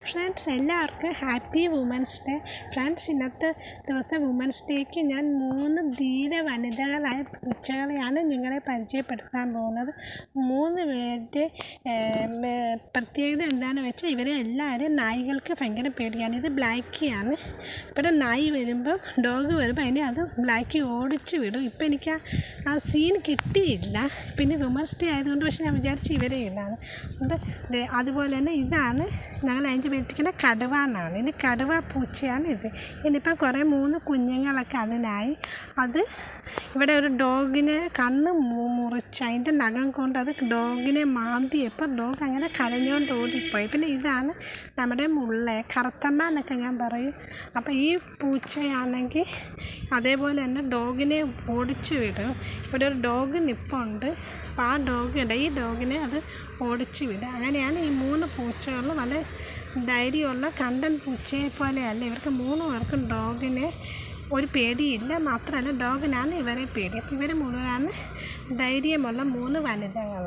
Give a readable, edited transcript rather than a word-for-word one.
Friends, എല്ലാവർക്കും happy women's day. Friends, ഇന്നത്തെ ദിവസം വുമൻസ് ഡേക്ക് ഞാൻ 3 ധീര വനിതകളായ പൂച്ചകളെയാണ് നിങ്ങളെ പരിചയപ്പെടുത്താൻ പോകുന്നത്. 3 പേരുടെ പ്രത്യേകത എന്താണെന്ന് വെച്ചാൽ ഇവരെ എല്ലാവരും നായ്കൾക്ക് ഭയങ്കര പേടിയാണ്. ഇത് ബ്ലാക്കിയാണ്. ഇവിടെ നായി വരുമ്പോൾ ഡോഗ് വരുമ്പോൾ അതിനെ അത് ബ്ലാക്കി ഓടിച്ച് വിടും. ഇപ്പം എനിക്ക് ആ സീൻ കിട്ടിയില്ല. പിന്നെ വുമൻസ് ഡേ ആയതുകൊണ്ട് പക്ഷേ ഞാൻ വിചാരിച്ച് ഇവരെ ഇടാണ്. അതുപോലെ തന്നെ ഇതാണ് ഞങ്ങൾ അതിൻ്റെ പേരിട്ടിരിക്കുന്ന കടുവ എന്നാണ്. ഇനി കടുവ പൂച്ചയാണ് ഇത്. ഇനിയിപ്പം കുറേ 3 കുഞ്ഞുങ്ങളൊക്കെ അതിനായി. അത് ഇവിടെ ഒരു ഡോഗിനെ കണ്ണ് മുറിച്ച് അതിൻ്റെ നഖം കൊണ്ട് അത് ഡോഗിനെ മാന്തിയപ്പോൾ ഡോഗ് അങ്ങനെ കരഞ്ഞുകൊണ്ട് ഓടിപ്പോയി. പിന്നെ ഇതാണ് നമ്മുടെ കറുത്തമ്മ എന്നൊക്കെ ഞാൻ പറയും. അപ്പോൾ ഈ പൂച്ചയാണെങ്കിൽ അതേപോലെ തന്നെ ഡോഗിനെ ഓടിച്ചു വിടും. ഇവിടെ ഒരു ഡോഗ് നിൽപ്പുണ്ട്. അപ്പോൾ ഈ ഡോഗിനെ അത് ഓടിച്ചു വിടും. അങ്ങനെയാണ് ഈ 3 പൂച്ചകളും നല്ല ധൈര്യമുള്ള കണ്ടൻ പൂച്ചയെ പോലെയല്ല. ഇവർക്ക് 3 പേർക്കും ഡോഗിനെ ഒരു പേടിയില്ല. മാത്രമല്ല ഡോഗിനാണ് ഇവരെ പേടി. അപ്പോൾ ഇവർ മുഴുവനാണ് ധൈര്യമുള്ള 3 വനിതകൾ.